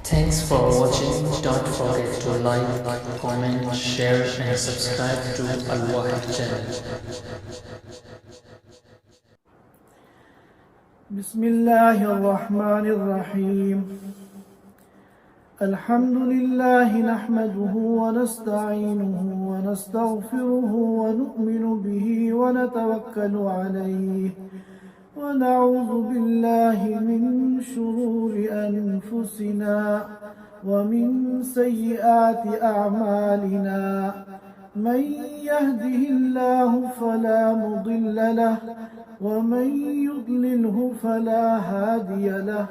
Thanks for watching. Don't forget to like, comment, share and subscribe to Al Wahid channel. بسم الله الرحمن الرحيم الحمد لله نحمده ونستعينه ونستغفره ونؤمن به ونتوكل عليه ونعوذ بالله من شرور أنفسنا ومن سيئات أعمالنا من يهده الله فلا مضل له ومن يضلله فلا هادي له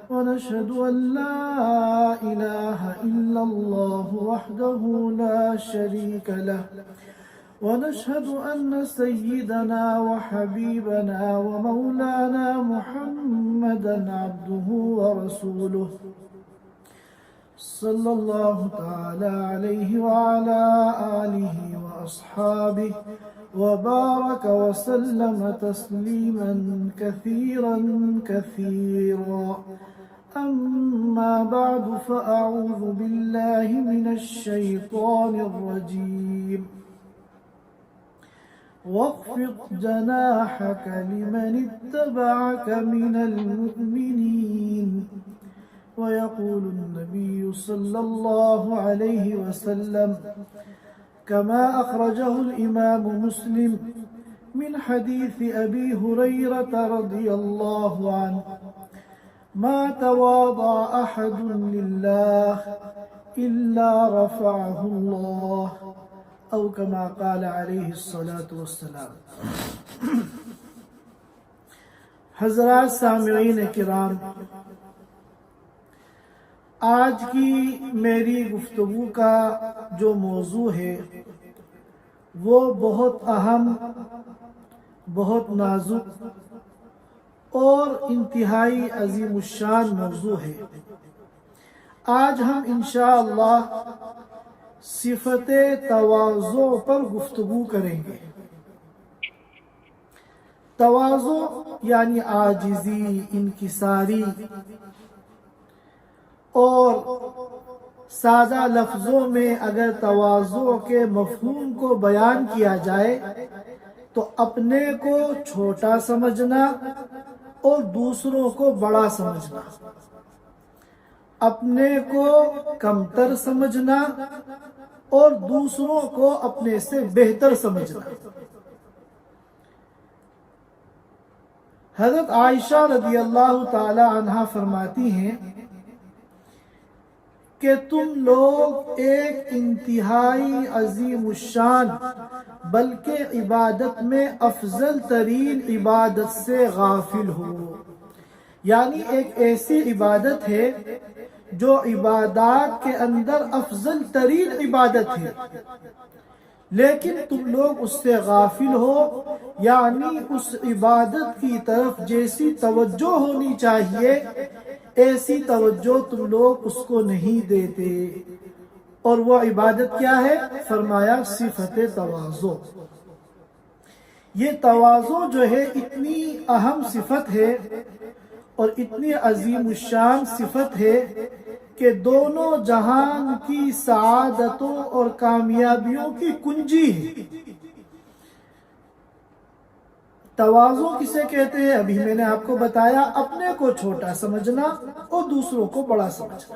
ونشهد أن لا إله إلا الله وحده لا شريك له ونشهد أن سيدنا وحبيبنا ومولانا محمدا عبده ورسوله صلى الله تعالى عليه وعلى آله وأصحابه وبارك وسلم تسليما كثيرا كثيرا أما بعد فأعوذ بالله من الشيطان الرجيم واخفض جناحك لمن اتبعك من المؤمنين ويقول النبي صلى الله عليه وسلم كما أخرجه الإمام مسلم من حديث أبي هريرة رضي الله عنه ما تواضع أحد لله إلا رفعه الله أو كما قال عليه الصلاة والسلام. حضرات سامعین کرام، آج کی میری گفتگو کا جو موضوع ہے وہ بہت اہم، بہت نازک اور انتہائی عظیم الشان موضوع ہے. آج ہم انشاءاللہ صفت تواضع پر گفتگو کریں گے. تواضع یعنی عاجزی، انکساری، اور سادہ لفظوں میں اگر تواضع کے مفہوم کو بیان کیا جائے تو اپنے کو چھوٹا سمجھنا اور دوسروں کو بڑا سمجھنا، اپنے کو کمتر سمجھنا اور دوسروں کو اپنے سے بہتر سمجھنا. حضرت عائشہ رضی اللہ تعالی عنہا فرماتی ہیں کہ تم لوگ ایک انتہائی عظیم الشان بلکہ عبادت میں افضل ترین عبادت سے غافل ہو. یعنی ایک ایسی عبادت ہے جو عبادات کے اندر افضل ترین عبادت ہے، لیکن تم لوگ اس سے غافل ہو. یعنی اس عبادت کی طرف جیسی توجہ ہونی چاہیے ایسی توجہ تم لوگ اس کو نہیں دیتے. اور وہ عبادت کیا ہے؟ فرمایا صفت تواضع. یہ تواضع جو ہے اتنی اہم صفت ہے اور اتنی عظیم الشان صفت ہے کہ دونوں جہان کی سعادتوں اور کامیابیوں کی کنجی ہے. تواضع کسے کہتے ہیں؟ ابھی میں نے آپ کو بتایا، اپنے کو چھوٹا سمجھنا اور دوسروں کو بڑا سمجھنا.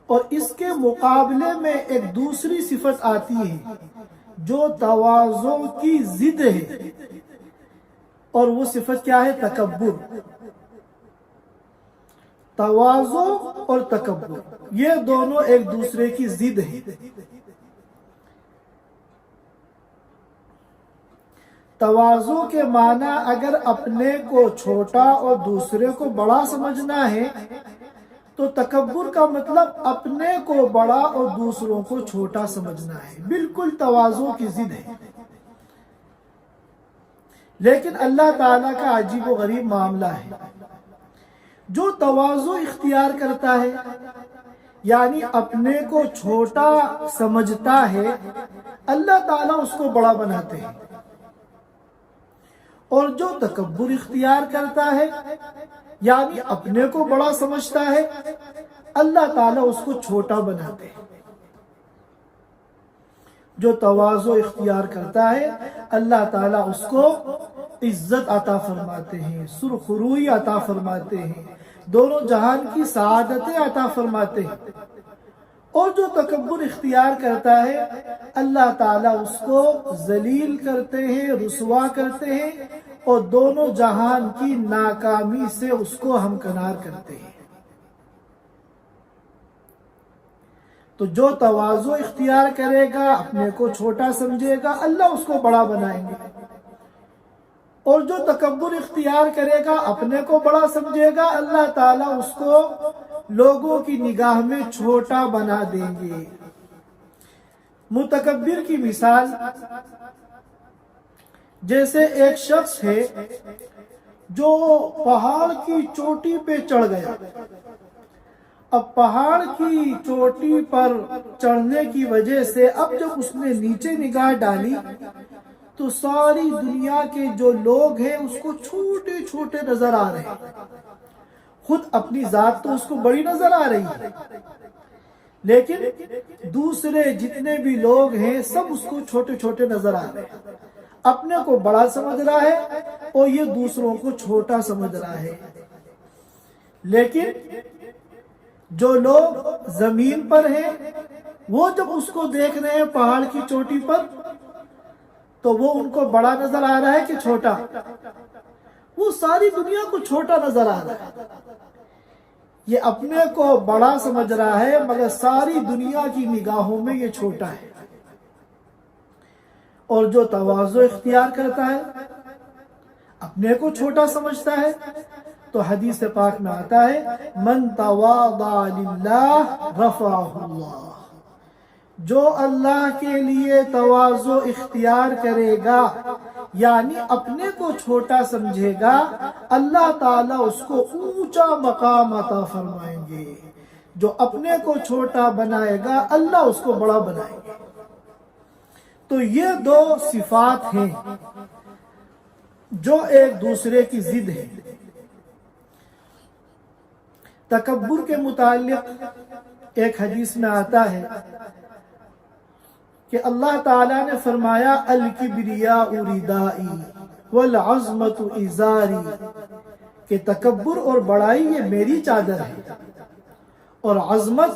اور اس کے مقابلے میں ایک دوسری صفت آتی ہے جو تواضع کی ضد ہے، اور وہ صفت کیا ہے؟ تکبر. تواضع اور تکبر یہ دونوں ایک دوسرے کی ضد ہیں. تواضع کے معنی اگر اپنے کو چھوٹا اور دوسرے کو بڑا سمجھنا ہے تو تکبر کا مطلب اپنے کو بڑا اور دوسروں کو چھوٹا سمجھنا ہے. بالکل تواضع کی ضد ہے. لیکن اللہ تعالیٰ کا عجیب و غریب معاملہ ہے. جو تواضع اختیار کرتا ہے یعنی اپنے کو چھوٹا سمجھتا ہے، اللہ تعالیٰ اس کو بڑا بناتے ہیں. اور جو تکبر اختیار کرتا ہے یعنی اپنے کو بڑا سمجھتا ہے، اللہ تعالیٰ اس کو چھوٹا بناتے ہیں۔ جو تواضع اختیار کرتا ہے اللہ تعالیٰ اس کو عزت عطا فرماتے ہیں، سرخروئی عطا فرماتے ہیں، دونوں جہان کی سعادتیں عطا فرماتے ہیں۔ اور جو تکبر اختیار کرتا ہے اللہ تعالیٰ اس کو ذلیل کرتے ہیں، رسوا کرتے ہیں، اور دونوں جہان کی ناکامی سے اس کو ہمکنار کرتے ہیں۔ تو جو تواضع اختیار کرے گا، اپنے کو چھوٹا سمجھے گا، اللہ اس کو بڑا بنائیں گے، اور جو تکبر اختیار کرے گا، اپنے کو بڑا سمجھے گا، اللہ تعالیٰ اس کو لوگوں کی نگاہ میں چھوٹا بنا دیں گے۔ متکبر کی مثال جیسے ایک شخص ہے جو پہاڑ کی چوٹی پہ چڑھ گیا۔ اب پہاڑ کی چوٹی پر چڑھنے کی وجہ سے اب جب اس نے نیچے نگاہ ڈالی تو ساری دنیا کے جو لوگ ہیں اس کو چھوٹے چھوٹے نظر آ رہے ہیں۔ خود اپنی ذات تو اس کو بڑی نظر آ رہی ہے، لیکن دوسرے جتنے بھی لوگ ہیں سب اس کو چھوٹے چھوٹے نظر آ رہے ہیں۔ اپنے کو بڑا سمجھ رہا ہے اور یہ دوسروں کو چھوٹا سمجھ رہا ہے۔ لیکن جو لوگ زمین پر ہیں وہ جب اس کو دیکھ رہے ہیں پہاڑ کی چوٹی پر تو وہ ان کو بڑا نظر آ رہا ہے کہ چھوٹا؟ وہ ساری دنیا کو چھوٹا نظر آ رہا ہے۔ یہ اپنے کو بڑا سمجھ رہا ہے مگر ساری دنیا کی نگاہوں میں یہ چھوٹا ہے۔ اور جو تواضع اختیار کرتا ہے، اپنے کو چھوٹا سمجھتا ہے، تو حدیث پاک میں آتا ہے من تواضع للہ رفعہ اللہ، جو اللہ کے لیے تواضع اختیار کرے گا یعنی اپنے کو چھوٹا سمجھے گا، اللہ تعالیٰ اس کو اونچا مقام عطا فرمائیں گے۔ جو اپنے کو چھوٹا بنائے گا اللہ اس کو بڑا بنائے گا۔ تو یہ دو صفات ہیں جو ایک دوسرے کی ضد ہیں۔ تکبر کے متعلق ایک حدیث میں آتا ہے کہ اللہ تعالیٰ نے فرمایا الکبریاء ردائی والعظمت ازاری، کہ تکبر اور بڑائی یہ میری چادر ہے اور عظمت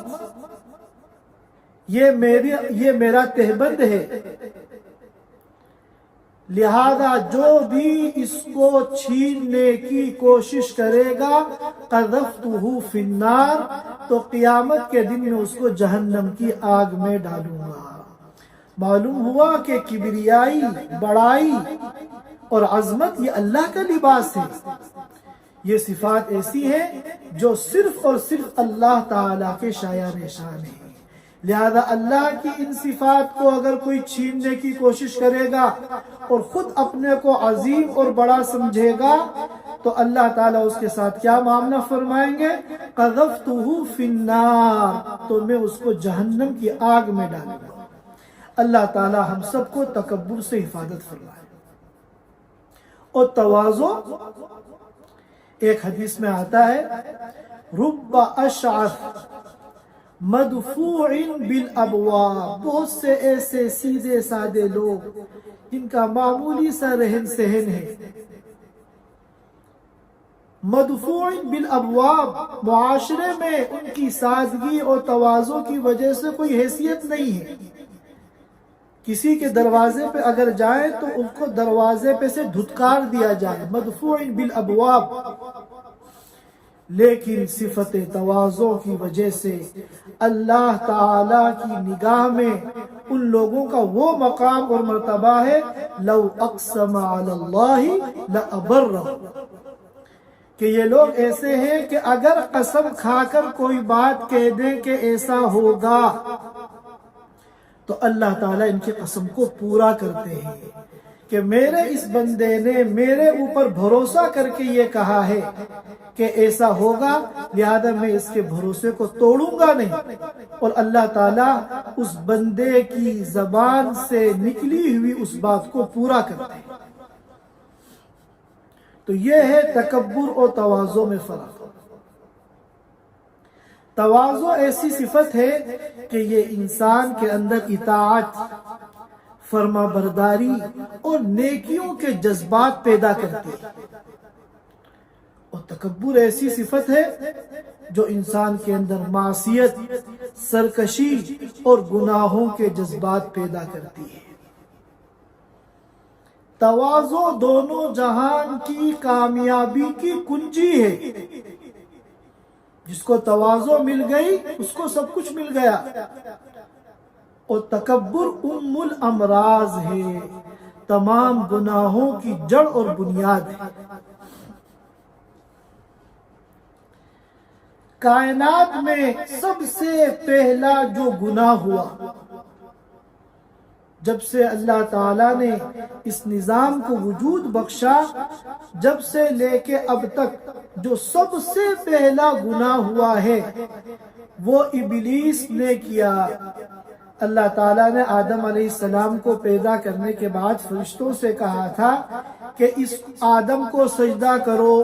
یہ میرا تہبند ہے، لہذا جو بھی اس کو چھیننے کی کوشش کرے گا قذفتہ فی النار، تو قیامت کے دن میں اس کو جہنم کی آگ میں ڈالوں گا۔ معلوم ہوا کہ کبریائی، بڑائی اور عظمت یہ اللہ کا لباس ہے۔ یہ صفات ایسی ہیں جو صرف اور صرف اللہ تعالیٰ کے شایان نشان ہیں۔ لہذا اللہ کی ان صفات کو اگر کوئی چھیننے کی کوشش کرے گا اور خود اپنے کو عظیم اور بڑا سمجھے گا تو اللہ تعالیٰ اس کے ساتھ کیا معاملہ فرمائیں گے؟ قذفتہ فی النار، تو میں اس کو جہنم کی آگ میں ڈالوں گا۔ اللہ تعالیٰ ہم سب کو تکبر سے حفاظت فرمائے۔ اور تواضع ایک حدیث میں آتا ہے رب اشعث مدفوع بالابواب، بہت سے ایسے سیدھے سادے لوگ جن کا معمولی سا رہن سہن ہے، مدفوع بالابواب، معاشرے میں ان کی سادگی اور تواضع کی وجہ سے کوئی حیثیت نہیں ہے۔ کسی کے دروازے پہ اگر جائیں تو ان کو دروازے پہ سے دھتکار دیا جائے، مدفوع بالابواب، لیکن صفت تواضع کی وجہ سے اللہ تعالیٰ کی نگاہ میں ان لوگوں کا وہ مقام اور مرتبہ ہے لو اقسم علی اللہ لابرہ، کہ یہ لوگ ایسے ہیں کہ اگر قسم کھا کر کوئی بات کہہ دیں کہ ایسا ہوگا تو اللہ تعالیٰ ان کی قسم کو پورا کرتے ہیں کہ میرے اس بندے نے میرے اوپر بھروسہ کر کے یہ کہا ہے کہ ایسا ہوگا، لہذا میں اس کے بھروسے کو توڑوں گا نہیں، اور اللہ تعالیٰ اس بندے کی زبان سے نکلی ہوئی اس بات کو پورا کرتے ہیں۔ تو یہ ہے تکبر اور تواضع میں فرق۔ تواضع ایسی صفت ہے کہ یہ انسان کے اندر اطاعت، فرما برداری اور نیکیوں کے جذبات پیدا کرتی ہے، اور تکبر ایسی صفت ہے جو انسان کے اندر معصیت، سرکشی اور گناہوں کے جذبات پیدا کرتی ہے۔ تواضع دونوں جہان کی کامیابی کی کنجی ہے۔ جس کو تواضع مل گئی اس کو سب کچھ مل گیا، اور تکبر ام الامراض ہے، تمام گناہوں کی جڑ اور بنیاد ہے۔ کائنات میں سب سے پہلا جو گناہ ہوا، جب سے اللہ تعالیٰ نے اس نظام کو وجود بخشا، جب سے لے کے اب تک جو سب سے پہلا گناہ ہوا ہے وہ ابلیس نے کیا۔ اللہ تعالیٰ نے آدم علیہ السلام کو پیدا کرنے کے بعد فرشتوں سے کہا تھا کہ اس آدم کو سجدہ کرو،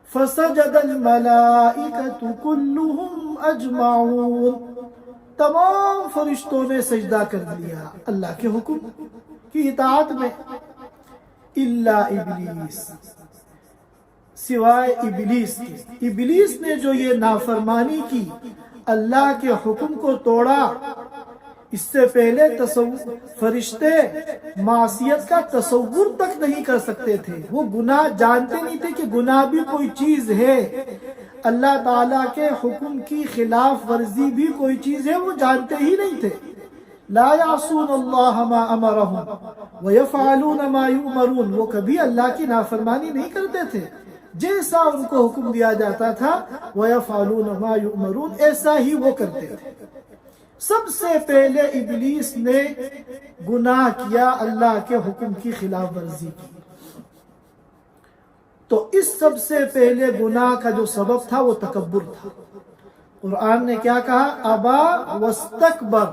فسجد الملائکۃ کلہم اجمعون، تمام فرشتوں نے سجدہ کر دیا اللہ کے حکم کی اطاعت میں، الا ابلیس، سوائے ابلیس کے۔ ابلیس نے جو یہ نافرمانی کی، اللہ کے حکم کو توڑا، اس سے پہلے فرشتے معصیت کا تصور تک نہیں کر سکتے تھے، وہ گناہ جانتے نہیں تھے کہ گناہ بھی کوئی چیز ہے، اللہ تعالیٰ کے حکم کی خلاف ورزی بھی کوئی چیز ہے، وہ جانتے ہی نہیں تھے۔ لا یعصون اللہ ما امرہم ویفعلون ما یؤمرون، وہ کبھی اللہ کی نافرمانی نہیں کرتے تھے، جیسا ان کو حکم دیا جاتا تھا ویفعلون ما یؤمرون، ایسا ہی وہ کرتے تھے۔ سب سے پہلے ابلیس نے گناہ کیا، اللہ کے حکم کی خلاف ورزی کی، تو اس سب سے پہلے گناہ کا جو سبب تھا وہ تکبر تھا۔ قرآن نے کیا کہا؟ ابا واستکبر،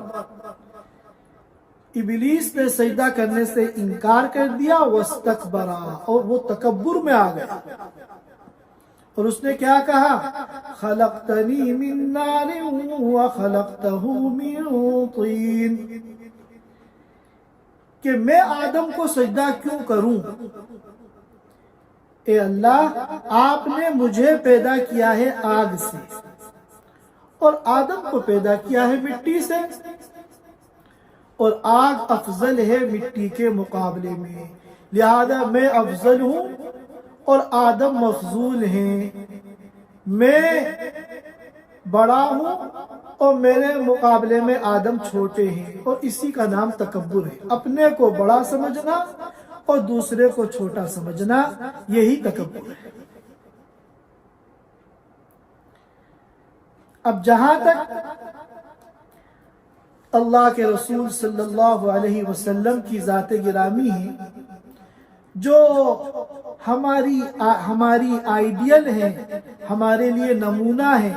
ابلیس نے سجدہ کرنے سے انکار کر دیا، واستکبرا، اور وہ تکبر میں آ گیا، اور اس نے کیا کہا؟ خلقتنی من نار وخلقتہ من طین، کہ میں آدم کو سجدہ کیوں کروں؟ اے اللہ، آپ نے مجھے پیدا کیا ہے آگ سے، اور آدم کو پیدا کیا ہے مٹی سے، اور آگ افضل ہے مٹی کے مقابلے میں، لہذا میں افضل ہوں اور آدم مفضول ہیں، میں بڑا ہوں اور میرے مقابلے میں آدم چھوٹے ہیں، اور اسی کا نام تکبر ہے، اپنے کو بڑا سمجھنا اور دوسرے کو چھوٹا سمجھنا، یہی تکبر ہے۔ اب جہاں تک اللہ کے رسول صلی اللہ علیہ وسلم کی ذات گرامی ہے، جو ہماری آئیڈیل ہے، ہمارے لیے نمونہ ہے،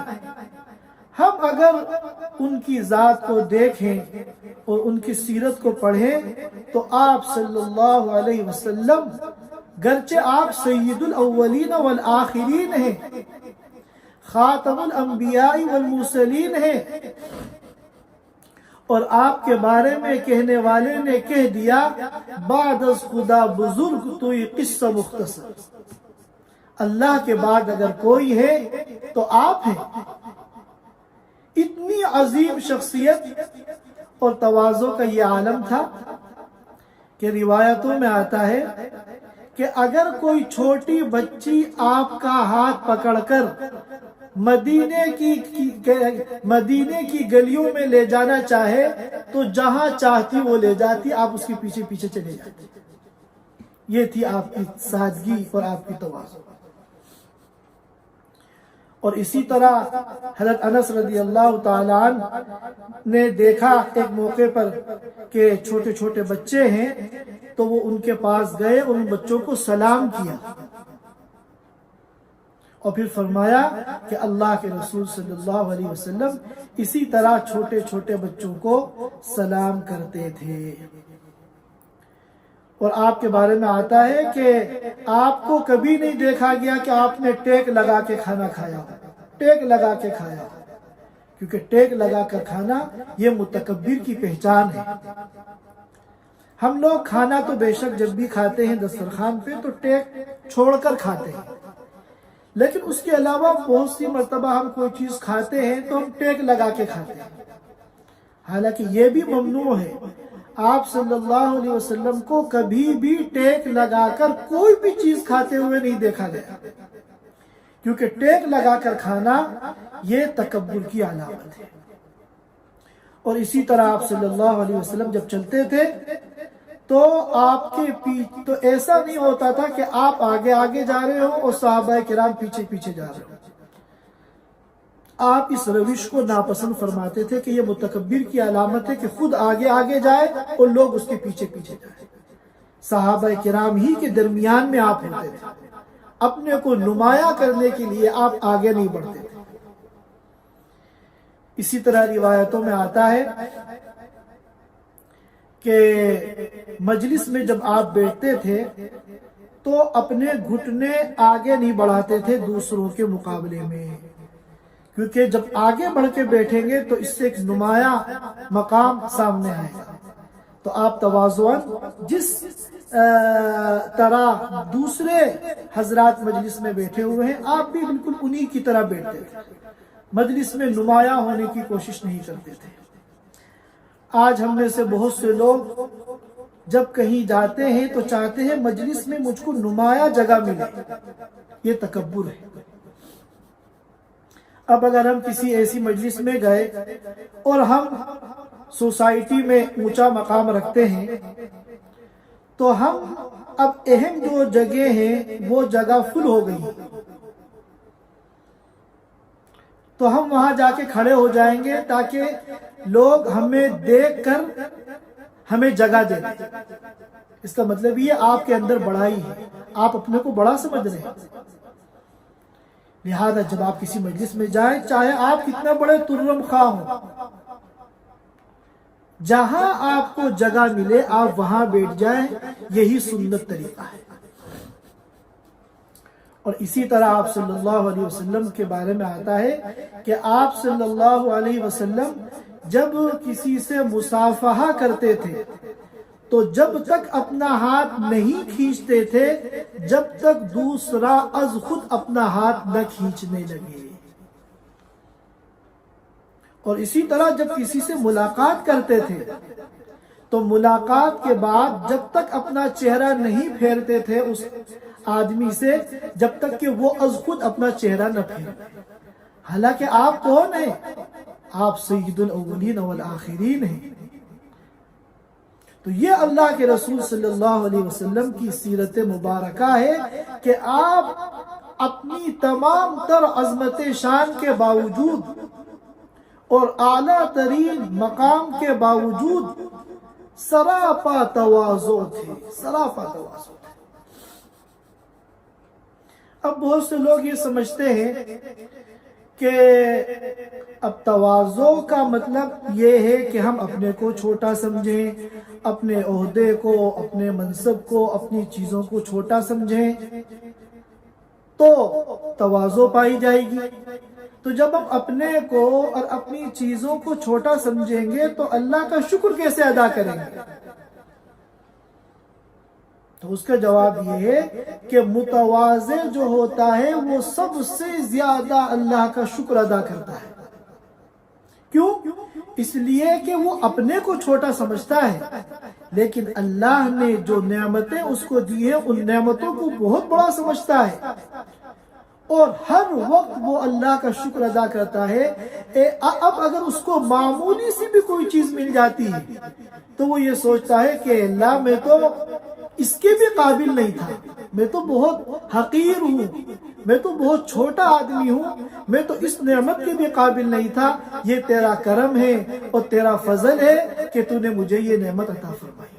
ہم اگر ان کی ذات کو دیکھیں اور ان کی سیرت کو پڑھیں تو آپ صلی اللہ علیہ وسلم، گرچہ آپ سید الاولین والآخرین ہیں، خاتم الانبیاء والمرسلین ہیں، اور آپ کے بارے میں کہنے والے نے کہہ دیا بعد از خدا بزرگ توئی قصہ مختصر، اللہ کے بعد اگر کوئی ہے تو آپ ہیں۔ اتنی عظیم شخصیت اور تواضع کا یہ عالم تھا کہ روایتوں میں آتا ہے کہ اگر کوئی چھوٹی بچی آپ کا ہاتھ پکڑ کر مدینے کی گلیوں میں لے جانا چاہے تو جہاں چاہتی وہ لے جاتی، آپ اس کے پیچھے پیچھے چلے جاتے۔ یہ تھی آپ کی سادگی اور آپ کی تواضع۔ اور اسی طرح حضرت انس رضی اللہ تعالیٰ عنہ نے دیکھا ایک موقع پر کہ چھوٹے چھوٹے بچے ہیں، تو وہ ان کے پاس گئے اور ان بچوں کو سلام کیا، اور پھر فرمایا کہ اللہ کے رسول صلی اللہ علیہ وسلم اسی طرح چھوٹے چھوٹے بچوں کو سلام کرتے تھے۔ اور آپ کے بارے میں آتا ہے کہ آپ کو کبھی نہیں دیکھا گیا کہ آپ نے ٹیک لگا کے کھانا کھایا ہو، ٹیک لگا کے کھایا ہو، کیونکہ ٹیک لگا کر کھانا یہ متکبر کی پہچان ہے۔ ہم لوگ کھانا تو بے شک جب بھی کھاتے ہیں دسترخوان پہ تو ٹیک چھوڑ کر کھاتے ہیں، لیکن اس کے علاوہ بہت سی مرتبہ ہم کوئی چیز کھاتے ہیں تو ہم ٹیک لگا کے کھاتے ہیں، حالانکہ یہ بھی ممنوع ہے۔ آپ صلی اللہ علیہ وسلم کو کبھی بھی ٹیک لگا کر کوئی بھی چیز کھاتے ہوئے نہیں دیکھا گیا، کیونکہ ٹیک لگا کر کھانا یہ تکبر کی علامت ہے۔ اور اسی طرح آپ صلی اللہ علیہ وسلم جب چلتے تھے تو آپ کے پیچھے تو ایسا نہیں ہوتا تھا کہ آپ آگے آگے جا رہے ہو اور صحابہ کرام پیچھے پیچھے جا رہے ہو۔ آپ اس روش کو ناپسند فرماتے تھے کہ یہ متکبر کی علامت ہے کہ خود آگے آگے جائے اور لوگ اس کے پیچھے پیچھے جائیں۔ صحابہ کرام ہی کے درمیان میں آپ ہوتے تھے، اپنے کو نمایاں کرنے کے لیے آپ آگے نہیں بڑھتے تھے۔ اسی طرح روایتوں میں آتا ہے کہ مجلس میں جب آپ بیٹھتے تھے تو اپنے گھٹنے آگے نہیں بڑھاتے تھے دوسروں کے مقابلے میں، کیونکہ جب آگے بڑھ کے بیٹھیں گے تو اس سے ایک نمایاں مقام سامنے آئے گا۔ تو آپ تواضعاً جس طرح دوسرے حضرات مجلس میں بیٹھے ہوئے ہیں آپ بھی بالکل انہی کی طرح بیٹھتے تھے، مجلس میں نمایاں ہونے کی کوشش نہیں کرتے تھے۔ آج ہم میں سے بہت سے لوگ جب کہیں جاتے ہیں تو چاہتے ہیں مجلس میں مجھ کو نمایاں جگہ ملے، یہ تکبر ہے۔ اب اگر ہم کسی ایسی مجلس میں گئے اور ہم سوسائٹی میں اونچا مقام رکھتے ہیں تو ہم اب اہم جو جگہ ہیں وہ جگہ فل ہو گئی، تو ہم وہاں جا کے کھڑے ہو جائیں گے تاکہ لوگ ہمیں دیکھ کر ہمیں جگہ دیں۔ اس کا مطلب یہ آپ کے اندر بڑائی ہے، آپ اپنے کو بڑا سمجھ رہے ہیں۔ لہذا جب آپ کسی مجلس میں جائیں، چاہے آپ کتنے بڑے ترم خواہ ہوں، جہاں آپ کو جگہ ملے آپ وہاں بیٹھ جائیں، یہی سنت طریقہ ہے۔ اور اسی طرح آپ صلی اللہ علیہ وسلم کے بارے میں آتا ہے کہ آپ صلی اللہ علیہ وسلم جب کسی سے مصافحہ کرتے تھے تو جب تک اپنا ہاتھ نہیں کھینچتے تھے جب تک دوسرا از خود اپنا ہاتھ نہ کھینچنے لگے۔ اور اسی طرح جب کسی سے ملاقات کرتے تھے تو ملاقات کے بعد جب تک اپنا چہرہ نہیں پھیرتے تھے اس آدمی سے جب تک کہ وہ از خود اپنا چہرہ نہ پھیرے۔ حالانکہ آپ کون ہیں؟ آپ سید الاولین والآخرین ہیں۔ تو یہ اللہ کے رسول صلی اللہ علیہ وسلم کی سیرت مبارکہ ہے کہ آپ اپنی تمام تر عظمت شان کے باوجود اور اعلیٰ ترین مقام کے باوجود سراپا تواضع تھے، سراپا تواضع تھے۔ اب بہت سے لوگ یہ سمجھتے ہیں کہ اب تواضع کا مطلب یہ ہے کہ ہم اپنے کو چھوٹا سمجھیں، اپنے عہدے کو، اپنے منصب کو، اپنی چیزوں کو چھوٹا سمجھیں تو تواضع پائی جائے گی۔ تو جب ہم اپنے کو اور اپنی چیزوں کو چھوٹا سمجھیں گے تو اللہ کا شکر کیسے ادا کریں گے؟ تو اس کا جواب یہ ہے کہ متواضع جو ہوتا ہے وہ سب سے زیادہ اللہ کا شکر ادا کرتا ہے۔ کیوں؟ اس لیے کہ وہ اپنے کو چھوٹا سمجھتا ہے، لیکن اللہ نے جو نعمتیں اس کو دی ہیں ان نعمتوں کو بہت بڑا سمجھتا ہے، اور ہر وقت وہ اللہ کا شکر ادا کرتا ہے۔ اب اگر اس کو معمولی سی بھی کوئی چیز مل جاتی ہے تو وہ یہ سوچتا ہے کہ اللہ میں تو اس کے بھی قابل نہیں تھا، میں تو بہت حقیر ہوں، میں تو بہت چھوٹا آدمی ہوں، میں تو اس نعمت کے بھی قابل نہیں تھا، یہ تیرا کرم ہے اور تیرا فضل ہے کہ تو نے مجھے یہ نعمت عطا فرمائی۔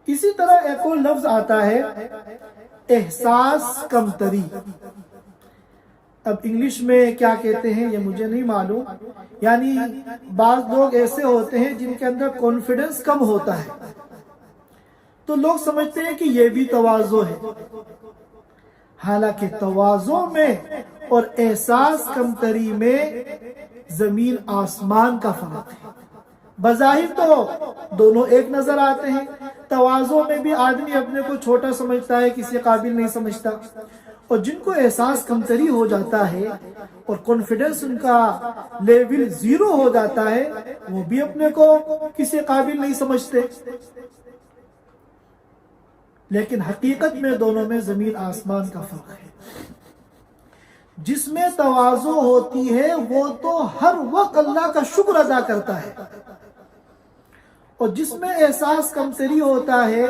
اسی طرح ایک اور لفظ آتا ہے احساس کمتری۔ اب انگلش میں کیا کہتے ہیں یہ مجھے نہیں معلوم، یعنی بعض لوگ ایسے ہوتے ہیں جن کے اندر کانفیڈنس کم ہوتا ہے، تو لوگ سمجھتے ہیں کہ یہ بھی تواضع ہے، حالانکہ تواضع میں اور احساس کمتری میں زمین آسمان کا فرق ہے۔ بظاہر تو دونوں ایک نظر آتے ہیں، تواضع میں بھی آدمی اپنے کو چھوٹا سمجھتا ہے، کسی قابل نہیں سمجھتا، اور جن کو احساس کمتری ہو جاتا ہے اور کانفیڈنس ان کا لیول 0 ہو جاتا ہے، وہ بھی اپنے کو کسی قابل نہیں سمجھتے۔ لیکن حقیقت میں دونوں میں زمین آسمان کا فرق ہے۔ جس میں تواضع ہوتی ہے وہ تو ہر وقت اللہ کا شکر ادا کرتا ہے، اور جس میں احساس کمتری ہوتا ہے،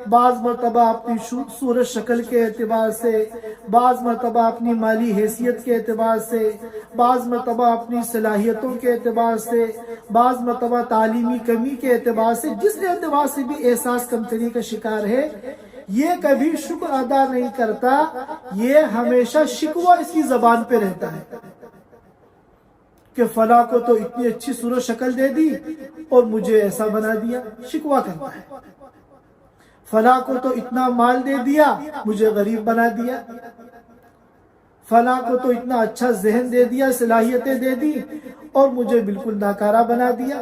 بعض مرتبہ اپنی صورت شکل کے اعتبار سے، بعض مرتبہ اپنی مالی حیثیت کے اعتبار سے، بعض مرتبہ اپنی صلاحیتوں کے اعتبار سے، بعض مرتبہ تعلیمی کمی کے اعتبار سے، جس اعتبار سے بھی احساس کمتری کا شکار ہے، یہ کبھی شکر ادا نہیں کرتا، یہ ہمیشہ شکوہ اس کی زبان پہ رہتا ہے کہ فلاں کو تو اتنی اچھی صورت شکل دے دی اور مجھے ایسا بنا دیا، شکوہ کرتا ہے۔ فلاں کو تو اتنا مال دے دیا، مجھے غریب بنا دیا۔ فلاں کو تو اتنا اچھا ذہن دے دیا، صلاحیتیں دے دی، اور مجھے بالکل ناکارہ بنا دیا۔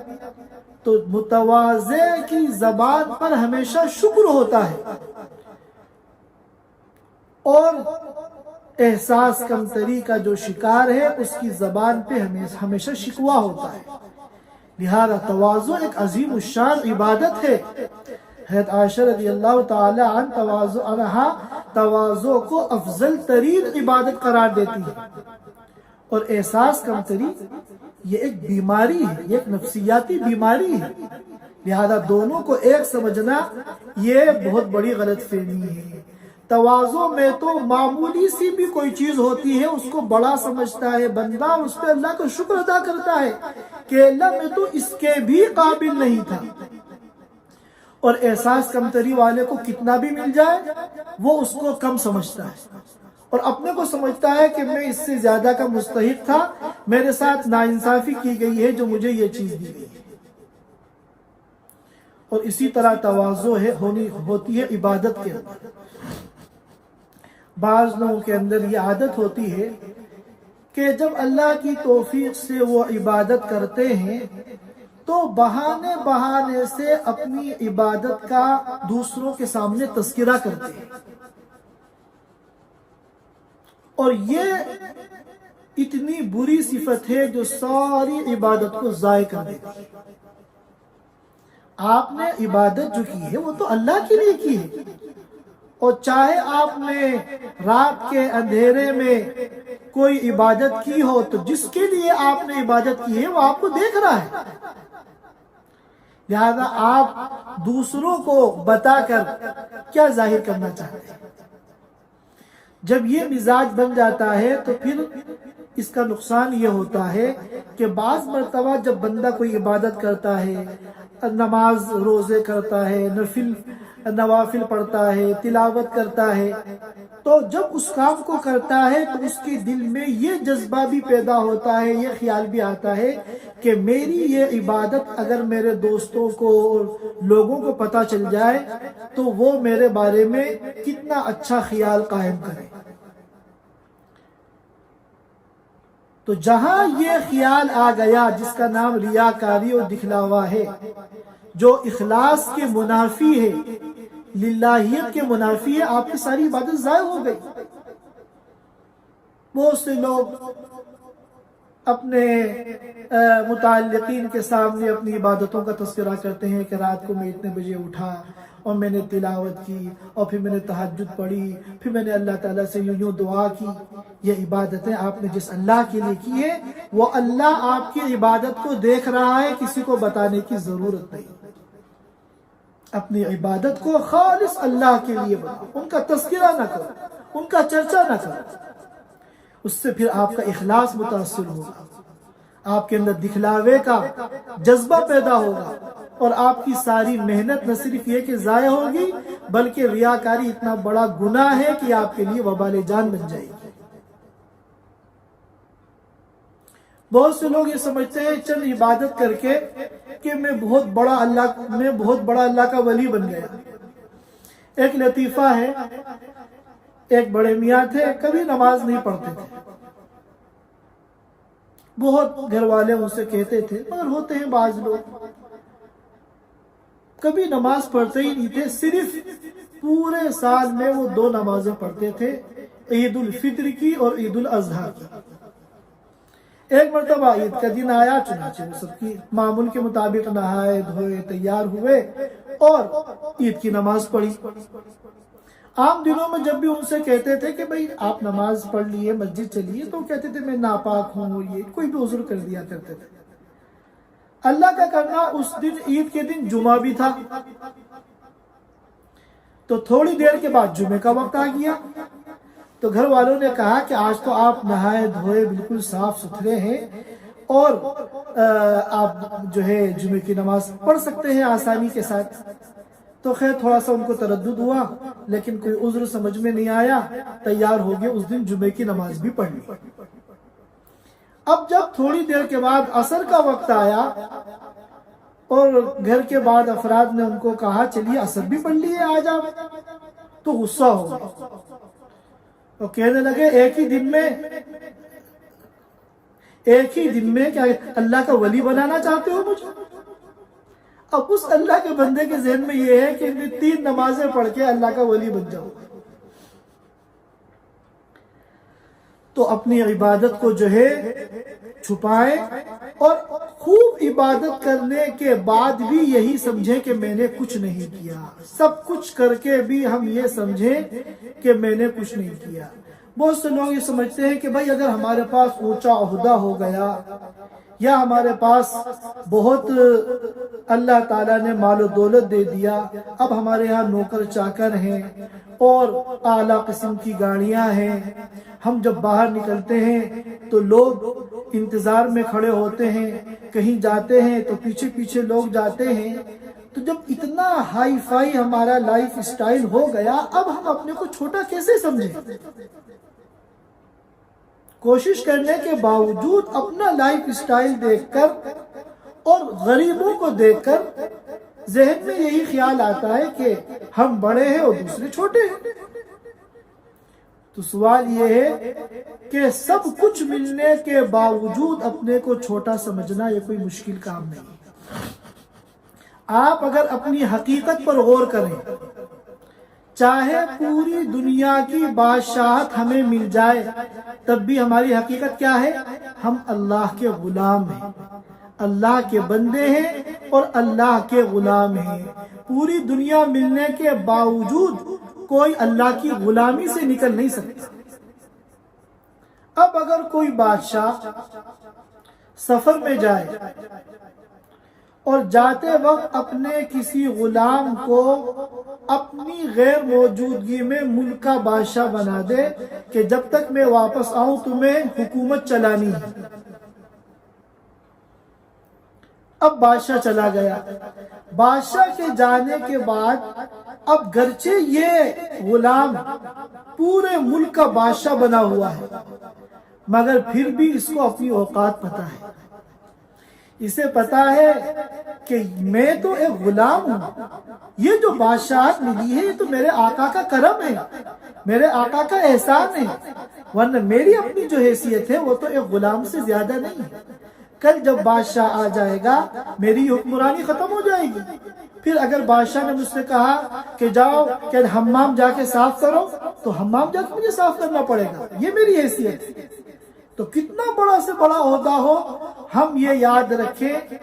تو متواضع کی زبان پر ہمیشہ شکر ہوتا ہے، اور احساس کمتری کا جو شکار ہے اس کی زبان پہ ہمیشہ شکوہ ہوتا ہے۔ لہذا تواضع ایک عظیم الشان عبادت ہے۔ حضرت عائشہ رضی اللہ تعالی عنہا تواضع کو افضل ترین عبادت قرار دیتی ہے، اور احساس کمتری یہ ایک بیماری ہے، یہ ایک نفسیاتی بیماری ہے۔ لہذا دونوں کو ایک سمجھنا یہ بہت بڑی غلط فہمی ہے۔ تواضع میں تو معمولی سی بھی کوئی چیز ہوتی ہے اس کو بڑا سمجھتا ہے بندہ، اور اس پہ اللہ کا شکر ادا کرتا ہے کہ اللہ میں تو اس کے بھی قابل نہیں تھا۔ اور احساس کمتری والے کو کتنا بھی مل جائے وہ اس کو کم سمجھتا ہے، اور اپنے کو سمجھتا ہے کہ میں اس سے زیادہ کا مستحق تھا، میرے ساتھ ناانصافی کی گئی ہے جو مجھے یہ چیز دی گئی ہے۔ اور اسی طرح تواضع ہوتی ہے عبادت کے اندر۔ بعض لوگوں کے اندر یہ عادت ہوتی ہے کہ جب اللہ کی توفیق سے وہ عبادت کرتے ہیں تو بہانے سے اپنی عبادت کا دوسروں کے سامنے تذکرہ کرتے ہیں، اور یہ اتنی بری صفت ہے جو ساری عبادت کو ضائع کر دیتی ہے۔ آپ نے عبادت جو کی ہے وہ تو اللہ کے لیے کی ہے، اور چاہے آپ نے رات کے اندھیرے میں کوئی عبادت کی ہو تو جس کے لیے آپ نے عبادت کی ہے وہ آپ کو دیکھ رہا ہے، لہذا آپ دوسروں کو بتا کر کیا ظاہر کرنا چاہتے ہیں؟ جب یہ مزاج بن جاتا ہے تو پھر اس کا نقصان یہ ہوتا ہے کہ بعض مرتبہ جب بندہ کوئی عبادت کرتا ہے، نماز روزے کرتا ہے، نوافل پڑھتا ہے، تلاوت کرتا ہے، تو جب اس کام کو کرتا ہے تو اس کے دل میں یہ جذبہ بھی پیدا ہوتا ہے، یہ خیال بھی آتا ہے کہ میری یہ عبادت اگر میرے دوستوں کو اور لوگوں کو پتہ چل جائے تو وہ میرے بارے میں کتنا اچھا خیال قائم کرے۔ تو جہاں یہ خیال آ گیا جس کا نام ریاکاری اور دکھلاوا ہے، جو اخلاص کے منافی ہے، للہیت کے منافی ہے، آپ کی ساری عبادت ضائع ہو گئی۔ بہت سے لوگ اپنے متعلقین کے سامنے اپنی عبادتوں کا تذکرہ کرتے ہیں کہ رات کو میں اتنے بجے اٹھا اور میں نے تلاوت کی، اور پھر میں نے تہجد پڑھی، پھر میں نے اللہ تعالیٰ سے یوں دعا کی۔ یہ عبادتیں آپ نے جس اللہ کے لیے کی ہے وہ اللہ آپ کی عبادت کو دیکھ رہا ہے، کسی کو بتانے کی ضرورت نہیں۔ اپنی عبادت کو خالص اللہ کے لیے بناؤ، ان کا تذکرہ نہ کرو، ان کا چرچا نہ کرو، اس سے پھر آپ کا اخلاص متاثر ہوگا، آپ کے اندر دکھلاوے کا جذبہ پیدا ہوگا، اور آپ کی ساری محنت نہ صرف یہ کہ ضائع ہوگی بلکہ ریاکاری اتنا بڑا گناہ ہے کہ آپ کے لیے وبال جان بن جائے گی۔ بہت سے لوگ یہ سمجھتے ہیں چند عبادت کر کے کہ میں بہت بڑا اللہ کا ولی بن گیا۔ ایک لطیفہ ہے، ایک بڑے میاں تھے، کبھی نماز نہیں پڑھتے تھے، بہت گھر والے ان سے کہتے تھے، مگر ہوتے ہیں بعض لوگ کبھی نماز پڑھتے ہی نہیں تھے، صرف پورے سال میں وہ 2 نمازیں پڑھتے تھے، عید الفطر کی اور عید الاضحیٰ کی۔ ایک مرتبہ عید کا دن آیا، چنانچہ وہ سب کی معمول کے مطابق نہائے دھوئے تیار ہوئے اور عید کی نماز پڑھی۔ عام دنوں میں جب بھی ان سے کہتے تھے کہ بھئی آپ نماز پڑھ لیے، مسجد چلیے، تو کہتے تھے میں ناپاک ہوں، یہ کوئی بھی عذر کر دیا کرتے تھے۔ اللہ کا کرنا اس دن عید کے دن جمعہ بھی تھا، تو تھوڑی دیر کے بعد جمعے کا وقت آ گیا، تو گھر والوں نے کہا کہ آج تو آپ نہائے دھوئے بالکل صاف ستھرے ہیں اور آپ جو ہے جمعے کی نماز پڑھ سکتے ہیں آسانی کے ساتھ۔ تو خیر تھوڑا سا ان کو تردد ہوا، لیکن کوئی عذر سمجھ میں نہیں آیا، تیار ہو گئے، اس دن جمعے کی نماز بھی پڑھ لی۔ اب جب تھوڑی دیر کے بعد عصر کا وقت آیا اور گھر کے بعد افراد نے ان کو کہا چلیے عصر بھی پڑھ لیے آج آپ، تو غصہ ہو گیا اور کہنے لگے ایک ہی دن میں کیا اللہ کا ولی بنانا چاہتے ہو مجھے؟ اب اس اللہ کے بندے کے ذہن میں یہ ہے کہ میں 3 نمازیں پڑھ کے اللہ کا ولی بن جاؤں۔ تو اپنی عبادت کو جو ہے چھپائیں اور خوب عبادت کرنے کے بعد بھی یہی سمجھیں کہ میں نے کچھ نہیں کیا، سب کچھ کر کے بھی ہم یہ سمجھیں کہ میں نے کچھ نہیں کیا۔ بہت سے لوگ یہ سمجھتے ہیں کہ بھائی اگر ہمارے پاس اونچا عہدہ ہو گیا یا ہمارے پاس بہت اللہ تعالیٰ نے مال و دولت دے دیا، اب ہمارے ہاں نوکر چاکر ہیں اور اعلیٰ قسم کی گاڑیاں ہیں، ہم جب باہر نکلتے ہیں تو لوگ انتظار میں کھڑے ہوتے ہیں، کہیں جاتے ہیں تو پیچھے پیچھے لوگ جاتے ہیں، تو جب اتنا ہائی فائی ہمارا لائف سٹائل ہو گیا، اب ہم اپنے کو چھوٹا کیسے سمجھیں؟ کوشش کرنے کے باوجود اپنا لائف سٹائل دیکھ کر اور غریبوں کو دیکھ کر ذہن میں یہی خیال آتا ہے کہ ہم بڑے ہیں اور دوسرے چھوٹے ہیں۔ تو سوال یہ ہے کہ سب کچھ ملنے کے باوجود اپنے کو چھوٹا سمجھنا یہ کوئی مشکل کام نہیں۔ آپ اگر اپنی حقیقت پر غور کریں، چاہے پوری دنیا کی بادشاہت ہمیں مل جائے، تب بھی ہماری حقیقت کیا ہے؟ ہم اللہ کے غلام ہیں، اللہ کے بندے ہیں اور اللہ کے غلام ہیں۔ پوری دنیا ملنے کے باوجود کوئی اللہ کی غلامی سے نکل نہیں سکتا۔ اب اگر کوئی بادشاہ سفر میں جائے اور جاتے وقت اپنے کسی غلام کو اپنی غیر موجودگی میں ملک کا بادشاہ بنا دے کہ جب تک میں واپس آؤں تمہیں حکومت چلانی ہے، اب بادشاہ چلا گیا، بادشاہ کے جانے کے بعد اب گرچہ یہ غلام پورے ملک کا بادشاہ بنا ہوا ہے، مگر پھر بھی اس کو اپنی اوقات پتہ ہے، اسے پتا ہے کہ میں تو ایک غلام ہوں، یہ جو بادشاہت ملی ہے یہ تو میرے آقا کا کرم ہے، میرے آقا کا احسان ہے، ورنہ میری اپنی جو حیثیت ہے وہ تو ایک غلام سے زیادہ نہیں ہے۔ کل جب بادشاہ آ جائے گا میری حکمرانی ختم ہو جائے گی، پھر اگر بادشاہ نے مجھ سے کہا کہ جاؤ کہ حمام جا کے صاف کرو، تو حمام جا کے مجھے صاف کرنا پڑے گا، یہ میری حیثیت ہے۔ تو کتنا بڑا سے بڑا عہدہ ہو، ہم یہ یاد رکھیں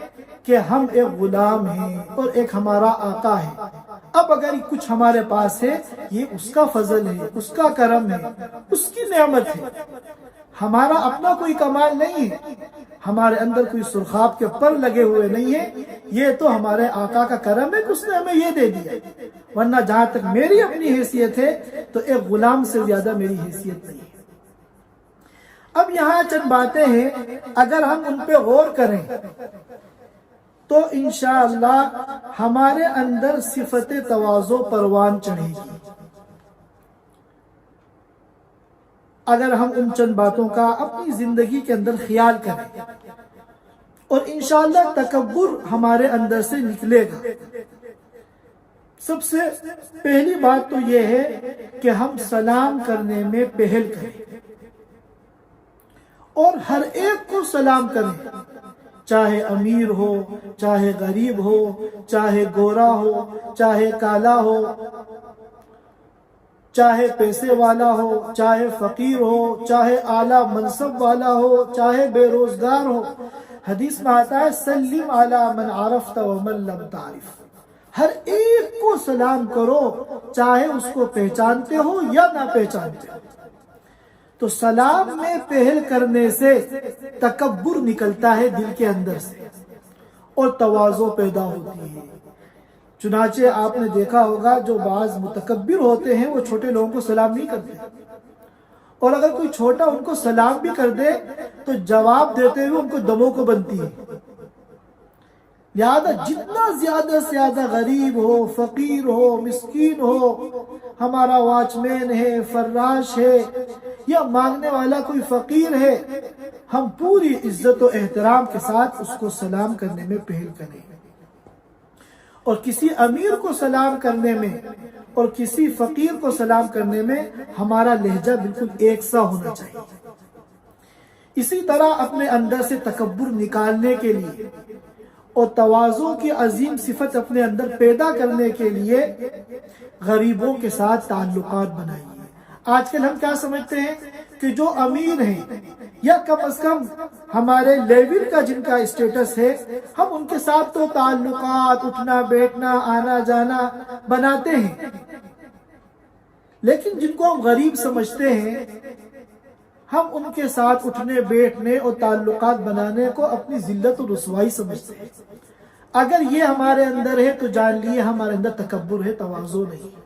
کہ ہم ایک غلام ہیں اور ایک ہمارا آقا ہے۔ اب اگر کچھ ہمارے پاس ہے یہ اس کا فضل ہے، اس کا کرم ہے، اس کی نعمت ہے، ہمارا اپنا کوئی کمال نہیں ہے، ہمارے اندر کوئی سرخاب کے پر لگے ہوئے نہیں ہے، یہ تو ہمارے آقا کا کرم ہے کہ اس نے ہمیں یہ دے دیا، ورنہ جہاں تک میری اپنی حیثیت ہے تو ایک غلام سے زیادہ میری حیثیت نہیں ہے۔ اب یہاں چند باتیں ہیں، اگر ہم ان پہ غور کریں تو انشاءاللہ ہمارے اندر صفت تواضع پروان چڑھے گی۔ اگر ہم ان چند باتوں کا اپنی زندگی کے اندر خیال کریں اور انشاءاللہ تکبر ہمارے اندر سے نکلے گا۔ سب سے پہلی بات تو یہ ہے کہ ہم سلام کرنے میں پہل کریں اور ہر ایک کو سلام کریں، چاہے امیر ہو، چاہے غریب ہو، چاہے گورا ہو، چاہے کالا ہو، چاہے پیسے والا ہو، چاہے فقیر ہو، چاہے اعلیٰ منصب والا ہو، چاہے بے روزگار ہو۔ حدیث میں آتا ہے سلم علی من عرفت ومن لم تعرف، ہر ایک کو سلام کرو چاہے اس کو پہچانتے ہو یا نہ پہچانتے ہو۔ تو سلام میں پہل کرنے سے تکبر نکلتا ہے دل کے اندر سے اور تواضع پیدا ہوتی ہے۔ چنانچہ آپ نے دیکھا ہوگا جو بعض متکبر ہوتے ہیں وہ چھوٹے لوگوں کو سلام نہیں کرتے، اور اگر کوئی چھوٹا ان کو سلام بھی کر دے تو جواب دیتے ہوئے ان کو دموں کو بنتی ہے۔ لہذا جتنا زیادہ سے زیادہ غریب ہو، فقیر ہو، مسکین ہو، ہمارا واچ مین ہے، فراش ہے یا مانگنے والا کوئی فقیر ہے، ہم پوری عزت و احترام کے ساتھ اس کو سلام کرنے میں پہل کریں۔ اور کسی امیر کو سلام کرنے میں اور کسی فقیر کو سلام کرنے میں ہمارا لہجہ بالکل یکساں ہونا چاہیے۔ اسی طرح اپنے اندر سے تکبر نکالنے کے لیے اور تواضع کی عظیم صفت اپنے اندر پیدا کرنے کے لیے غریبوں کے ساتھ تعلقات بنائیے۔ آج کل ہم کیا سمجھتے ہیں کہ جو امیر ہیں یا کم از کم ہمارے لیول کا جن کا اسٹیٹس ہے، ہم ان کے ساتھ تو تعلقات، اٹھنا بیٹھنا، آنا جانا بناتے ہیں، لیکن جن کو ہم غریب سمجھتے ہیں ہم ان کے ساتھ اٹھنے بیٹھنے اور تعلقات بنانے کو اپنی ذلت و رسوائی سمجھتے ہیں۔ اگر یہ ہمارے اندر ہے تو جان لیے ہمارے اندر تکبر ہے، تواضع نہیں۔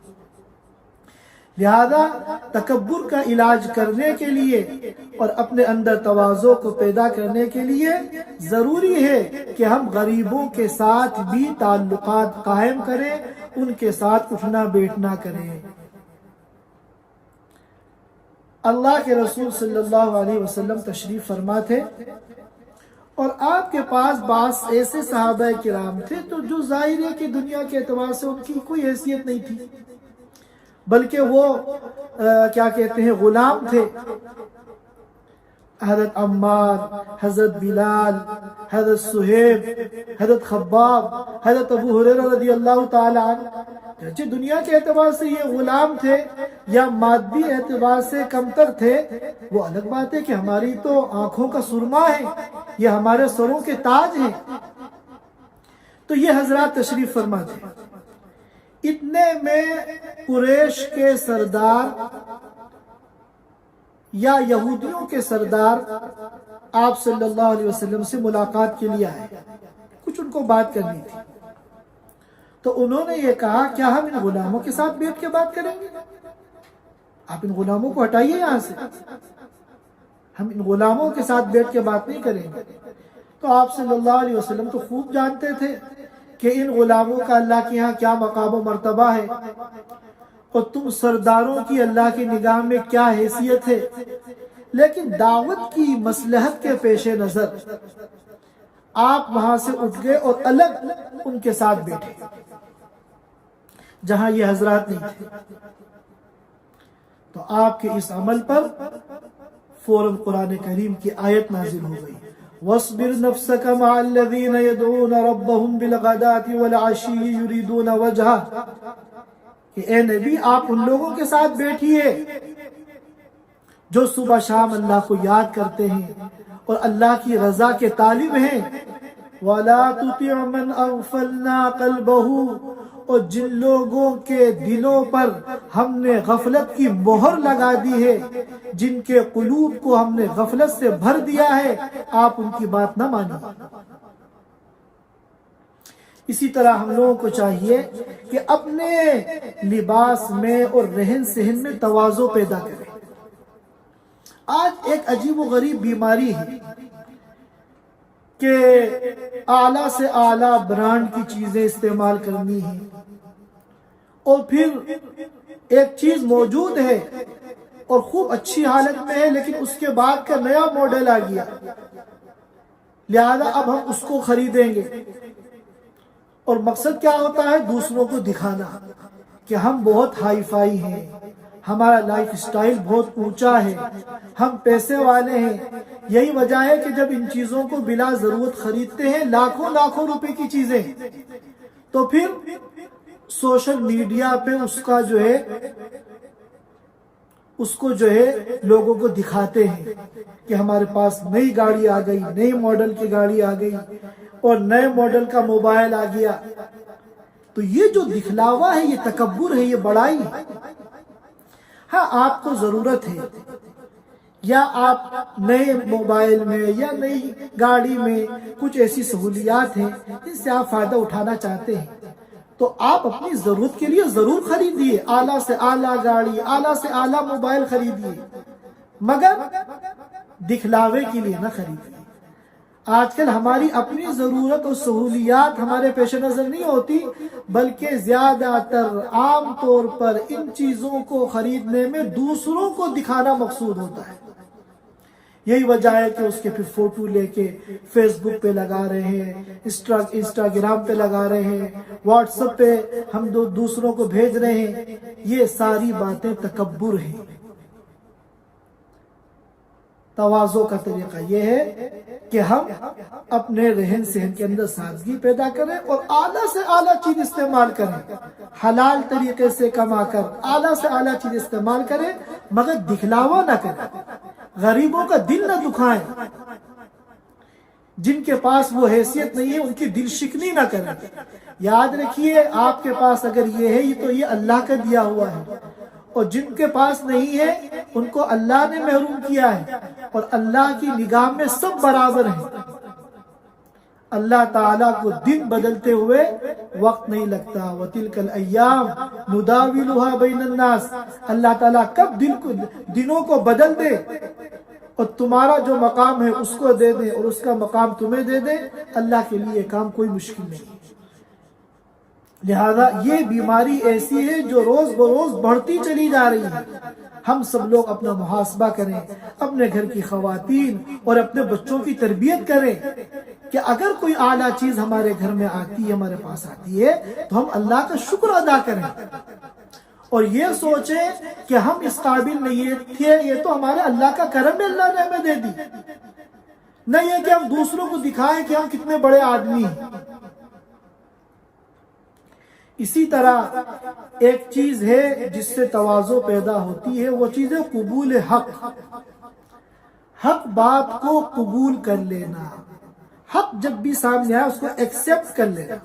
لہذا تکبر کا علاج کرنے کے لیے اور اپنے اندر تواضع کو پیدا کرنے کے لیے ضروری ہے کہ ہم غریبوں کے ساتھ بھی تعلقات قائم کریں، ان کے ساتھ اٹھنا بیٹھنا کریں۔ اللہ کے رسول صلی اللہ علیہ وسلم تشریف فرما تھے اور آپ کے پاس بعض ایسے صحابہ کرام تھے تو جو ظاہر ہے کہ دنیا کے اعتبار سے ان کی کوئی حیثیت نہیں تھی، بلکہ وہ کیا کہتے ہیں غلام تھے۔ حضرت عمار، حضرت بلال، حضرت سہیب، حضرت خباب، حضرت ابو ہریرہ رضی اللہ تعالی عنہ، دنیا کے اعتبار سے یہ غلام تھے یا مادی اعتبار سے کمتر تھے، وہ الگ بات ہے کہ ہماری تو آنکھوں کا سرما ہے، یہ ہمارے سروں کے تاج ہیں۔ تو یہ حضرات تشریف فرما تھے۔ اتنے میں قریش کے سردار یا یہودیوں کے سردار آپ صلی اللہ علیہ وسلم سے ملاقات کے لیے آئے، کچھ ان کو بات کرنی تھی۔ تو انہوں نے یہ کہا کیا ہم ان غلاموں کے ساتھ بیٹھ کے بات کریں گے؟ آپ ان غلاموں کو ہٹائیے یہاں سے، ہم ان غلاموں کے ساتھ بیٹھ کے بات نہیں کریں گے۔ تو آپ صلی اللہ علیہ وسلم تو خوب جانتے تھے کہ ان غلاموں کا اللہ کے ہاں کیا مقام و مرتبہ ہے اور تم سرداروں کی اللہ کی نگاہ میں کیا حیثیت ہے، لیکن دعوت کی مصلحت کے پیش نظر آپ وہاں سے اٹھ گئے اور الگ ان کے ساتھ بیٹھے جہاں یہ حضرات نہیں تھے۔ تو آپ کے اس عمل پر فوراً قرآن کریم کی آیت نازل ہو گئی، وَاصْبِرْ نَفْسَكَ مَعَ الَّذِينَ يَدْعُونَ رَبَّهُمْ بِالْغَدَاةِ وَالْعَشِيِّ يُرِيدُونَ وَجْهَهُ کہ اے نبی آپ ان لوگوں کے ساتھ بیٹھیے جو صبح شام اللہ کو یاد کرتے ہیں اور اللہ کی رضا کے طالب ہیں۔ وَلَا تُطِعْ مَنْ أَغْفَلْنَا قَلْبَهُ اور جن لوگوں کے دلوں پر ہم نے غفلت کی مہر لگا دی ہے، جن کے قلوب کو ہم نے غفلت سے بھر دیا ہے، آپ ان کی بات نہ مانیں۔ اسی طرح ہم لوگوں کو چاہیے کہ اپنے لباس میں اور رہن سہن میں تواضع پیدا کریں۔ آج ایک عجیب و غریب بیماری ہے کہ اعلیٰ سے اعلیٰ برانڈ کی چیزیں استعمال کرنی ہیں، اور پھر ایک چیز موجود ہے اور خوب اچھی حالت میں ہے، لیکن اس کے بعد کا نیا ماڈل آ گیا، لہذا اب ہم اس کو خریدیں گے۔ اور مقصد کیا ہوتا ہے؟ دوسروں کو دکھانا کہ ہم بہت ہائی فائی ہیں، ہمارا لائف سٹائل بہت اونچا ہے، ہم پیسے والے ہیں۔ یہی وجہ ہے کہ جب ان چیزوں کو بلا ضرورت خریدتے ہیں، لاکھوں لاکھوں روپے کی چیزیں، تو پھر سوشل میڈیا پہ اس کو لوگوں کو دکھاتے ہیں کہ ہمارے پاس نئی گاڑی آ گئی، نئی ماڈل کی گاڑی آ گئی، اور نئے ماڈل کا موبائل آ گیا۔ تو یہ جو دکھلاوا ہے، یہ تکبر ہے، یہ بڑائی ہے۔ ہاں، آپ کو ضرورت ہے، یا آپ نئے موبائل میں یا نئی گاڑی میں کچھ ایسی سہولیات ہیں جن سے آپ فائدہ اٹھانا چاہتے ہیں، تو آپ اپنی ضرورت کے لیے ضرور خریدیے، اعلیٰ سے اعلیٰ گاڑی، اعلیٰ سے اعلیٰ موبائل خریدیے، مگر دکھلاوے کے لیے نہ خریدیے۔ آج کل ہماری اپنی ضرورت اور سہولیات ہمارے پیش نظر نہیں ہوتی، بلکہ زیادہ تر عام طور پر ان چیزوں کو خریدنے میں دوسروں کو دکھانا مقصود ہوتا ہے۔ یہی وجہ ہے کہ اس کے پھر فوٹو لے کے فیس بک پہ لگا رہے ہیں، انسٹاگرام پہ لگا رہے ہیں، واٹس ایپ پہ ہم دوسروں کو بھیج رہے ہیں۔ یہ ساری باتیں تکبر ہیں۔ تواضع کا طریقہ یہ ہے کہ ہم اپنے رہن سہن کے اندر سادگی پیدا کریں اور اعلیٰ سے اعلیٰ چیز استعمال کریں، حلال طریقے سے کما کر اعلیٰ سے اعلیٰ چیز استعمال کریں، مگر دکھلاوا نہ کریں، غریبوں کا دل نہ دکھائیں، جن کے پاس وہ حیثیت نہیں ہے ان کی دل شکنی نہ کریں۔ یاد رکھیے، آپ کے پاس اگر یہ ہے تو یہ اللہ کا دیا ہوا ہے، اور جن کے پاس نہیں ہے ان کو اللہ نے محروم کیا ہے، اور اللہ کی نگاہ میں سب برابر ہیں۔ اللہ تعالیٰ کو دن بدلتے ہوئے وقت نہیں لگتا۔ وَتِلْكَ الْأَيَّامُ نُدَاوِلُهَا بَيْنَ النَّاسِ، اللہ تعالیٰ کب دنوں کو بدل دے اور تمہارا جو مقام ہے اس کو دے دے اور اس کا مقام تمہیں دے دے، اللہ کے لیے کام کوئی مشکل نہیں۔ لہذا یہ بیماری ایسی ہے جو روز بروز بڑھتی چلی جا رہی ہے۔ ہم سب لوگ اپنا محاسبہ کریں، اپنے گھر کی خواتین اور اپنے بچوں کی تربیت کریں کہ اگر کوئی اعلیٰ چیز ہمارے گھر میں آتی ہے، ہمارے پاس آتی ہے، تو ہم اللہ کا شکر ادا کریں، اور یہ سوچیں کہ ہم اس قابل نہیں تھے، یہ تو ہمارے اللہ کا کرم ہے، اللہ نے ہمیں دے دی، نہ یہ کہ ہم دوسروں کو دکھائیں کہ ہم کتنے بڑے آدمی ہیں۔ اسی طرح ایک چیز ہے جس سے تواضع پیدا ہوتی ہے، وہ چیز ہے قبول حق۔ حق بات کو قبول کر لینا، حق جب بھی سامنے آئے اس کو ایکسپٹ کر لینا۔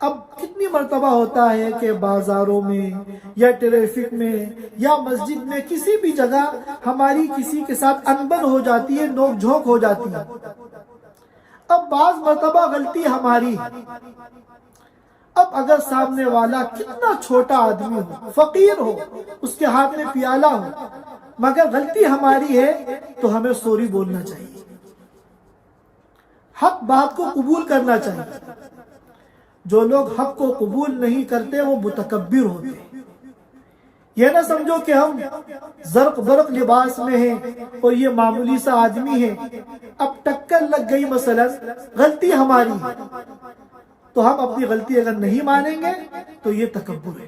اب کتنی مرتبہ ہوتا ہے کہ بازاروں میں یا ٹریفک میں یا مسجد میں کسی بھی جگہ ہماری کسی کے ساتھ انبن ہو جاتی ہے، نوک جھونک ہو جاتی ہے۔ اب بعض مرتبہ غلطی ہماری ہے۔ اب اگر سامنے والا کتنا چھوٹا آدمی ہو، فقیر ہو، اس کے ہاتھ میں پیالہ ہو، مگر غلطی ہماری ہے تو ہمیں سوری بولنا چاہیے، حق بات کو قبول کرنا چاہیے۔ جو لوگ حق کو قبول نہیں کرتے وہ متکبر ہوتے ہیں۔ یہ نہ سمجھو کہ ہم زرق برق لباس میں ہیں اور یہ معمولی سا آدمی ہے، اب ٹکر لگ گئی مثلا، غلطی ہماری ہے تو ہم اپنی غلطی اگر نہیں مانیں گے تو یہ تکبر ہے۔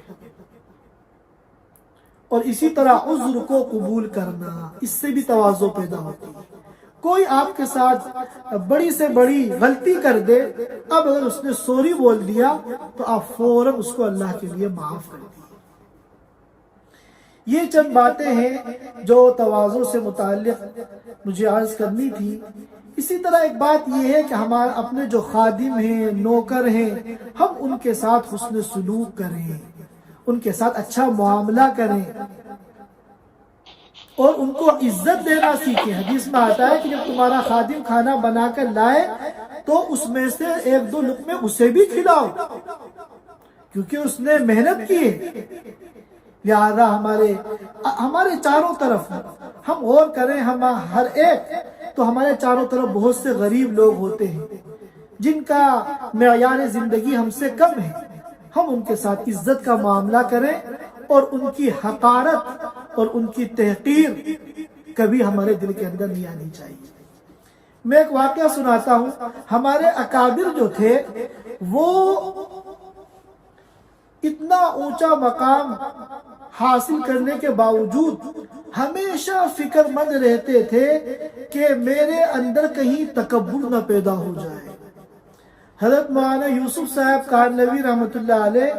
اور اسی طرح عذر کو قبول کرنا، اس سے بھی تواضع پیدا ہوتی ہے۔ کوئی آپ کے ساتھ بڑی سے بڑی غلطی کر دے، اب اگر اس نے سوری بول دیا تو آپ فوراً اس کو اللہ کے لیے معاف کر دیجیے۔ یہ چند باتیں ہیں جو تواضع سے متعلق مجھے عرض کرنی تھی۔ اسی طرح ایک بات یہ ہے کہ ہمارے اپنے جو خادم ہیں، نوکر ہیں، ہم ان کے ساتھ حسن سلوک کریں، ان کے ساتھ اچھا معاملہ کریں اور ان کو عزت دینا سیکھیں۔ حدیث میں آتا ہے کہ جب تمہارا خادم کھانا بنا کر لائے تو اس میں سے ایک دو لقمے اسے بھی کھلاؤ، کیونکہ اس نے محنت کی ہے۔ لہذا ہمارے چاروں طرف ہم غور کریں، ہم ہر ایک تو ہمارے چاروں طرف بہت سے غریب لوگ ہوتے ہیں جن کا معیار زندگی ہم سے کم ہے، ہم ان کے ساتھ عزت کا معاملہ کریں اور ان کی حقارت اور ان کی تحقیر کبھی ہمارے دل کے اندر نہیں آنی چاہیے۔ میں ایک واقعہ سناتا ہوں۔ ہمارے اکابر جو تھے وہ اتنا اونچا مقام حاصل کرنے کے باوجود ہمیشہ فکر مند رہتے تھے کہ میرے اندر کہیں تکبر نہ پیدا ہو جائے۔ حضرت مولانا یوسف صاحب کانلوی رحمۃ اللہ علیہ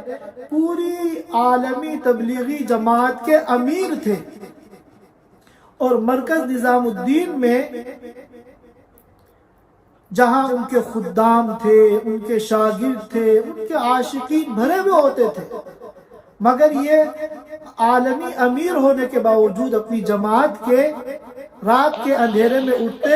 پوری عالمی تبلیغی جماعت کے امیر تھے، اور مرکز نظام الدین میں جہاں ان کے خدام تھے، ان کے شاگرد تھے، ان کے عاشقین بھرے ہوئے ہوتے تھے، مگر یہ عالمی امیر ہونے کے باوجود اپنی جماعت کے رات کے اندھیرے میں اٹھتے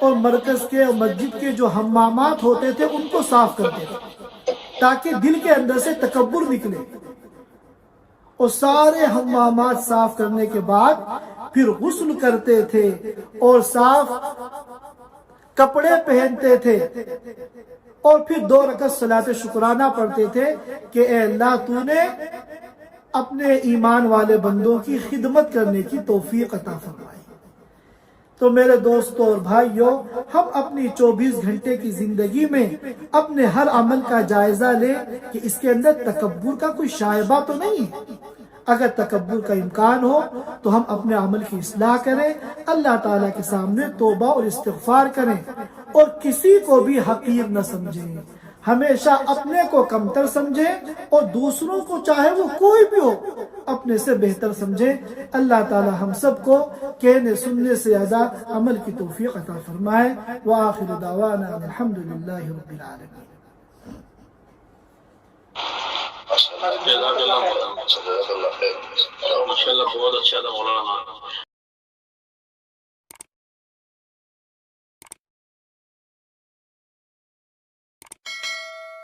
اور مرکز کے اور مسجد کے جو حمامات ہوتے تھے ان کو صاف کرتے تھے تاکہ دل کے اندر سے تکبر نکلے، اور سارے حمامات صاف کرنے کے بعد پھر غسل کرتے تھے اور صاف کپڑے پہنتے تھے، اور پھر 2 رکعت صلاۃ شکرانہ پڑھتے تھے کہ اے اللہ تو نے اپنے ایمان والے بندوں کی خدمت کرنے کی توفیق عطا فرمائی۔ تو میرے دوستوں اور بھائیوں، ہم اپنی 24 گھنٹے کی زندگی میں اپنے ہر عمل کا جائزہ لیں کہ اس کے اندر تکبر کا کوئی شائبہ تو نہیں ہے۔ اگر تکبر کا امکان ہو تو ہم اپنے عمل کی اصلاح کریں، اللہ تعالیٰ کے سامنے توبہ اور استغفار کریں، اور کسی کو بھی حقیر نہ سمجھیں، ہمیشہ اپنے کو کمتر سمجھیں اور دوسروں کو چاہے وہ کوئی بھی ہو اپنے سے بہتر سمجھیں۔ اللہ تعالیٰ ہم سب کو کہنے سننے سے زیادہ عمل کی توفیق عطا فرمائے۔ وآخر دعوانا الحمدللہ رب العالمین۔ جزاک اللہ خیر، ماشاء اللہ بہت اچھا تھا مولانا۔